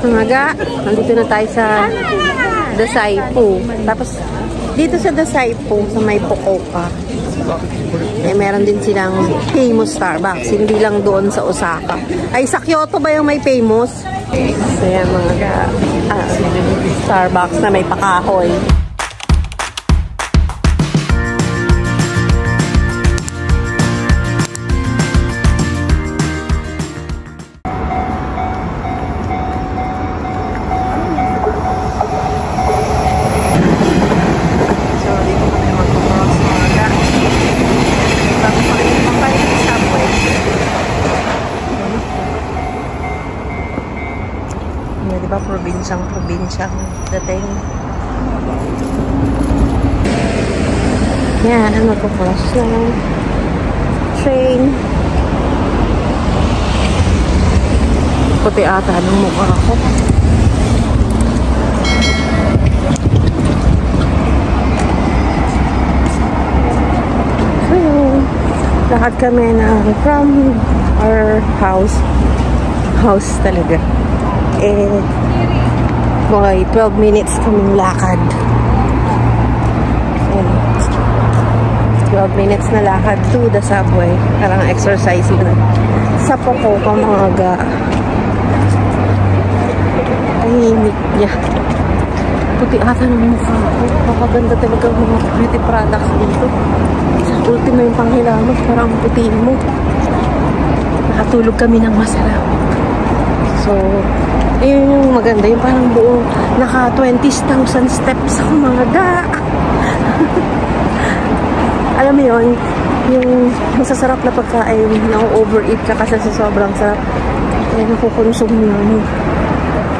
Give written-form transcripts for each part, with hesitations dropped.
Mga nandito na tayo sa Dasaipu. Tapos, dito sa Dasaipu, sa may Fukuoka, meron din silang famous Starbucks. Hindi lang doon sa Osaka. Ay, sa Kyoto ba yung may famous? So, yan mga Starbucks na may pakahoy. Diba, probinsyang dating. Yan, magkakross ng train. Puti ata ng mukha ko. So, lahat kami na from our house talaga. Mga 12 minutes kaming lakad. 12 minutes na lakad to the subway. Parang exercise na. Sa Fukuoka mga tahimik niya. Puti ata ng mukha ko. Makaganda talaga mga beauty products dito. Sa ultimo yung panghilamas, parang puti mo. Nakatulog kami ng masarap. So, yun yung maganda. Yung parang buong naka 20,000 steps ako mga Alam mo yun, yung masasarap na pagkain, na-overeat ka kasi sa sobrang sarap. Kaya nakukonsume yun.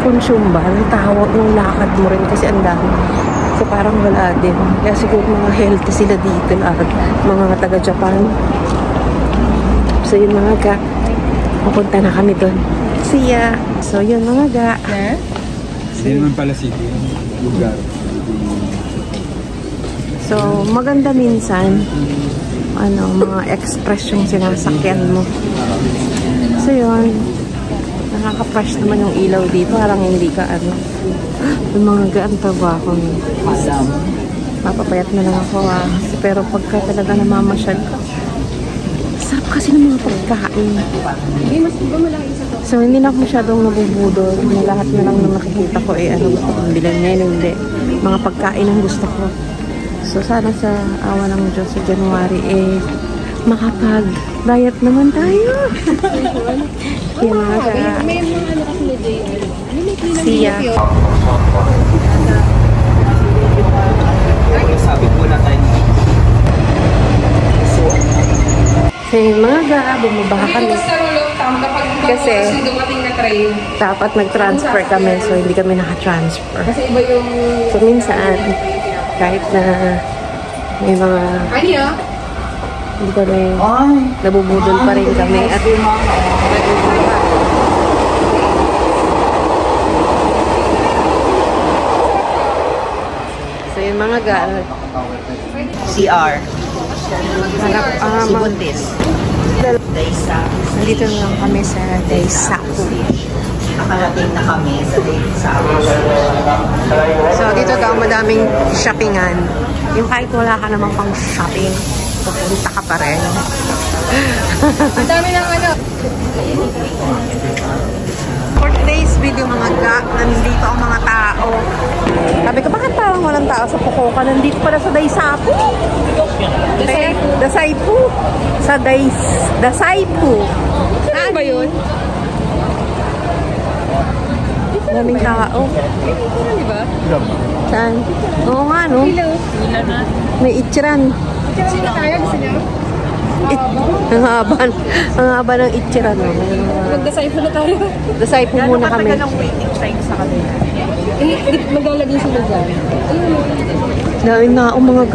Consume ba? Natawag ng lakad mo rin kasi ang dami. So parang wala din. Kaya siguro mga healthy sila dito lahat. Mga taga-Japan. So yun mga pupunta na kami doon. See ya! So yun mga Hindi naman pala city, lugar. So maganda minsan mga express yung sinasakyan mo. So yun, nakaka-fresh naman yung ilaw dito. Parang hindi ka yung mga ang trabaho mo. Mapapayat na lang ako pero pagka talaga namamasyal ka, sarap kasi ng mga pagkain. So, hindi na ako masyadong nabubudol. Lahat na lang na nakikita ko gusto kong bilhin ngayon. Hindi. Mga pagkain ang gusto ko. So, sana sa awa ng Diyos sa January, makapag-diet naman tayo. Kaya mga siya. Sabi po na tayo. So, mga bumaba kami. Kasi dapat nag-transfer kami, so hindi kami naka-transfer. So minsan, kahit na may mga hindi kami nabubudol pa rin kami at so yung mga CR si Buntis nandito lang kami sa Daisaku. Nakarating na kami sa Daisaku. So dito daw madaming shoppingan. Yung kahit wala ka namang pang shopping, pupunta ka pa rin. Ang dami ng For today's video mga nandito ang mga tao. Sabi ko, bakit parang walang tao sa Fukuoka? Nandito pala sa Daisaku. Dasaipu. Sa Dasaipu. Saan ba yun? Maraming tao. Diba? Saan? Oo nga, no? May Ichiran. Ichiran tayo, gusto niyo? Ang haba ng Ichiran. Mag-Dasaipu na tayo. Dasaipu muna kami. Gano'n ng waiting time sa kanila? Maglalagay sila dyan. Dahil na mga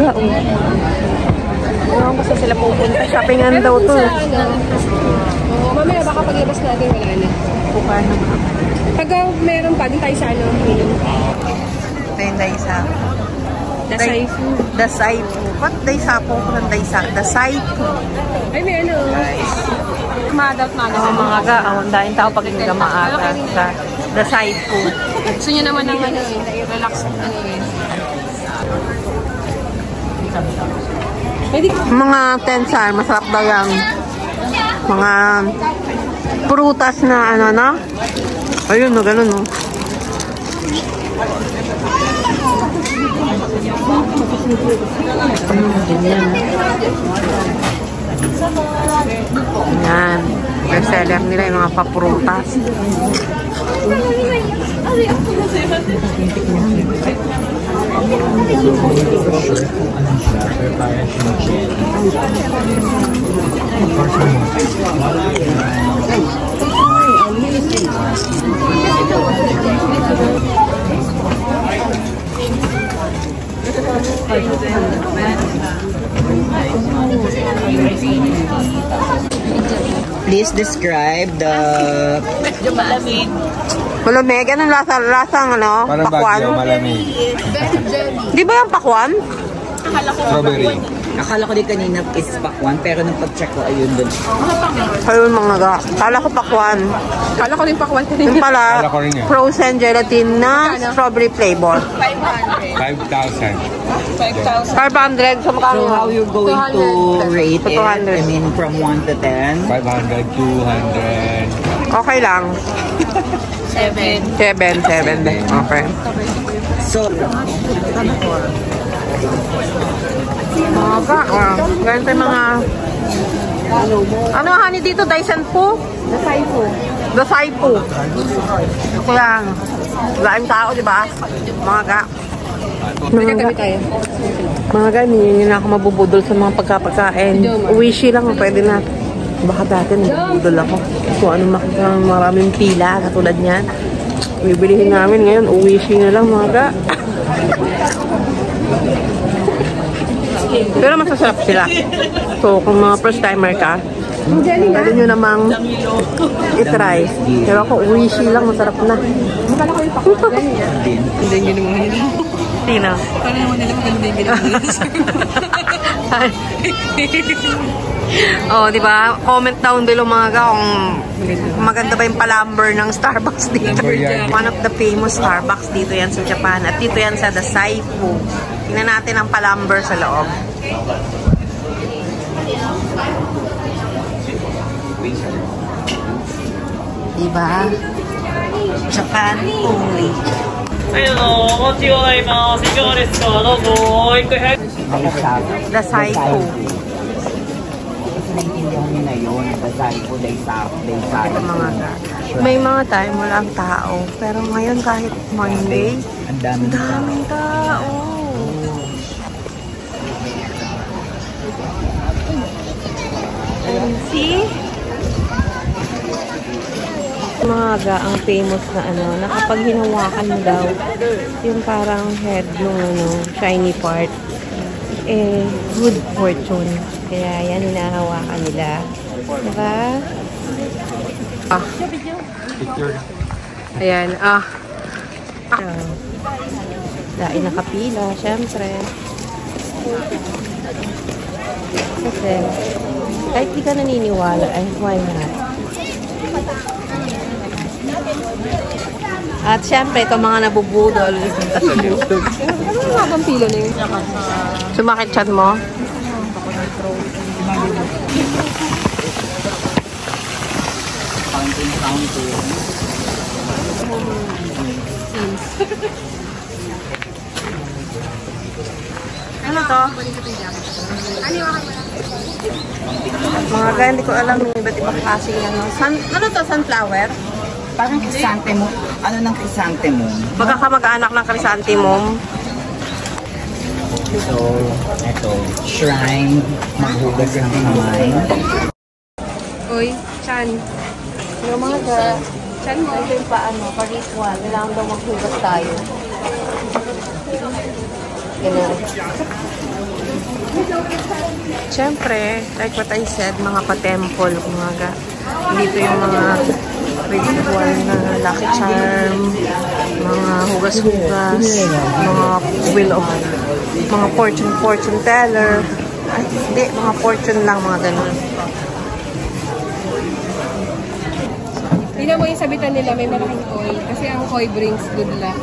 Ewan ko sila pupunta. Shoppingan daw to. Mamaya baka paglabas natin wala na. Bukan na ba? Pag meron pa, din tayo sa Ito yung Daisaku. Dasaipu. Ba't Daisaku ko ng Dasaipu? Ay, may Guys. Ma-adult magazine. Oh, mga ga, dahil tao pag hindi ka maaga sa the side po. Gusto nyo naman ng ano eh, relax ano eh. Mga tensar, masarap daw yan. Mga prutas na ano na. Ayun, no, ganun, no. Yan. Bestseller nila yung mga paprutas. Please describe the... Malamig. Anong lasang ano? Parang Pakwan? Baguio, malamig. Di ba yung pakwan? Strawberry. Akala ko din kanina is pakwan, pero nung pag-check ko, ayun dun. Ayun mga ga. Kala ko pakwan. Kala ko rin pakwan ka Yung rin. pala, Kala ko rin yan. frozen gelatin na strawberry flavor. 5,000. 500. So, So makano? how you're going to 200. rate it? 200. I mean, from 1 to 10? 500, 200. Okay lang. 7. 7. Okay. So, Mga ga. Ganito yung mga... Ano honey dito? Dyson po? The Saipo. Ito yan. Laing tao, di ba? Mga ga. Mga ga, hindi na ako mabubudol sa mga pagkapagkain. Uwishi lang, pwede na. Baka dati nabubudol ako. Kung ano makita maraming pila, katulad niyan. Bibilihin namin ngayon, uwishi na lang mga ga. Pero masasarap sila. So, kung mga first timer ka, pwede nyo namang itry. Pero ako, uwishi lang, masarap na. Hindi nyo naman nila. Sino? Kala naman nila kung hindi nila. Oh, di ba? Comment down below mga ga kung maganda ba yung palamber ng Starbucks dito. One of the famous Starbucks dito yan sa Japan. At dito yan sa The Saipo. Tingnan natin ang palamber sa loob. Diba? Japan only. The Saipo. naintindihan nyo na yun. Dahil po, Ito mga ga. May mga time walang tao. Pero ngayon kahit Monday, ang daming daming tao. And see? Mga ga, ang famous na ano, na kapag hinawakan mo daw, yung parang head ng ano, shiny part, eh, good fortune. Kaya yan, hinahawakan nila. Diba? Ah. Picture. Ayan, dahil nakapila, syempre. Kasi, kahit di ka naniniwala, ay, why not? At syempre, itong mga nabubudol. Ano nga bang pila na yun? Sumakit chat mo? Counting. Ano to? Mga ga, hindi ko alam yung iba't ibang klase ano. Ano to? Sunflower? Parang krisante mo. Ano ng krisante mo? Magkakamag-anak ng chrysanthemum. So, eto. Shrine. Maghugas ng kamay. Uy, Chan. Yung mga ga, Chan mo. ito yung paano, pa-ritual. Kailangan daw maghugas tayo. Ganun. Siyempre, like what I said, mga pa-temple, mga ga. Dito yung mga ritual na lucky charm, mga hugas-hugas, mga wheel of, mga fortune teller. Ay, hindi, mga fortune lang, mga ganun. Tingnan mo yung sabitan nila, may malaking koi. Kasi ang koi brings good luck.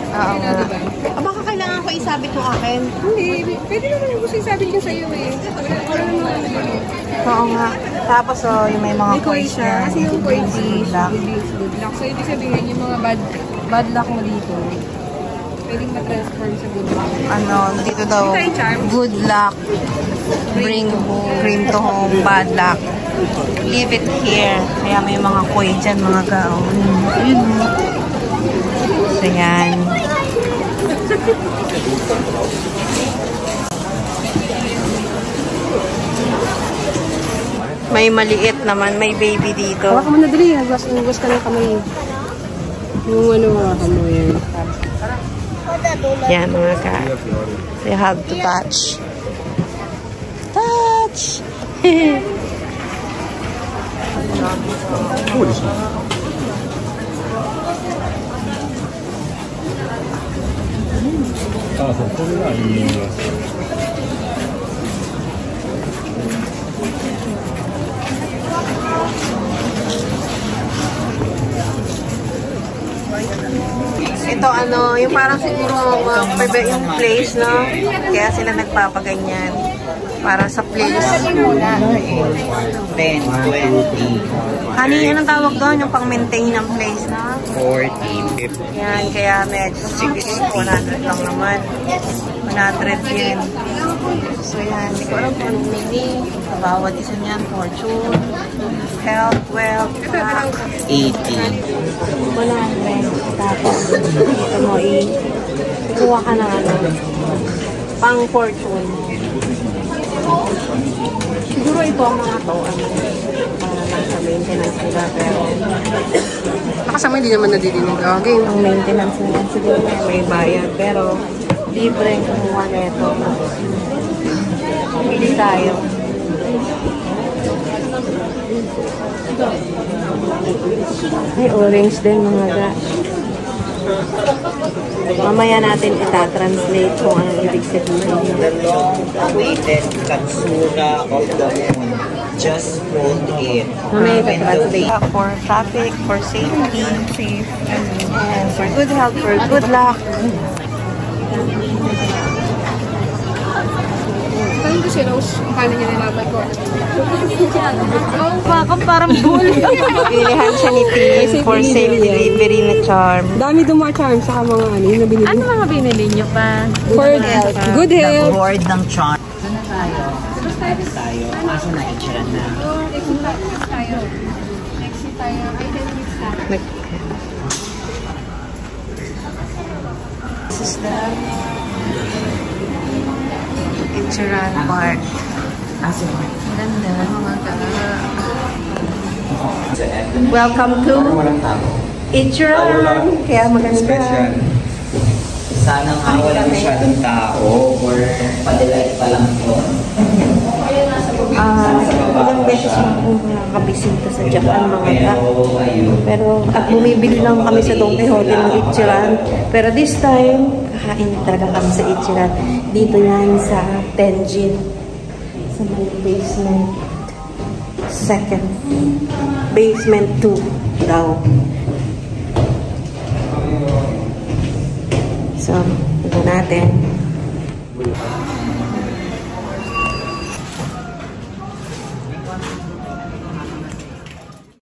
Oo nga. Diba? Baka kailangan ko isabit yung akin. Hindi, pwede naman yung gusto isabit yung sa'yo eh. Oo nga. Tapos yung may mga May koi coins siya. niya. Kasi yung koi Good luck. brings good luck. So, ibig sabihin, yung mga bad luck mo dito, pwedeng ma-transform sa good luck. Ano, dito daw, May charm. good luck, bring to home, bad luck. Leave it here. Kaya may mga koi dyan, mga gaon. Yun. So, yan. May maliit naman, may baby dito. Hawakan mo na dali, nagwas ka ng kamay. Yung ano, hawakan mo yan. Yan, mga ka. You have to touch. Touch! Ito ano, yung parang siguro yung place, no? Kaya sila nagpapaganyan. Para sa place. 10, 20, Honey, anong tawag doon? Yung pang-maintain ng place, no? 40, 50. Yan, kaya medyo 100 lang naman. 100 yen. So yan, hindi ko alam kung anong meaning. Bawat isa niyan, fortune, health, wealth, 80. 100. Tapos, dito mo kukuha ka ng ano, pang fortune. Siguro ito ang mga to, ano, para lang sa maintenance nila, pero Nakasama hindi naman nadidinig. Okay. ang maintenance nila siguro may bayad, pero libre ang kumuha nito. Pili tayo. May orange din mga ga. Mamaya natin itatranslate kung anong ibig sabihin. The long-awaited Katsura of the Moon. Just hold it. Mamaya itatranslate. For traffic, for safety, and for good health, for good luck. Tanong ko si Rose, kung paano niya nilaban ko. Bakang parang bull. Pilihan siya ni Tim for safe delivery na charm. Dami doon mga charms, saka mga ano, yung nabinili. Ano mga binili niyo pa? For health. Good The health. board ng charm. Ito na tayo. Tayo. Asa na itsura na? Exit tayo. Exit tayo. I can mix that. This is the Ichiran Park. Asa na? Ganda mga ka. Welcome to Ichiran. Kaya maganda. Sana nga wala masyadong tao or padilay pa lang ito. Ilang beses akong nakakabisita sa Japan mga ka. Pero at bumibili lang kami sa Don Quixote ng Ichiran. Pero this time, kakain talaga kami sa Ichiran. Dito yan sa Tenjin. Sa may basement. Second. Basement 2 daw. So, ito natin.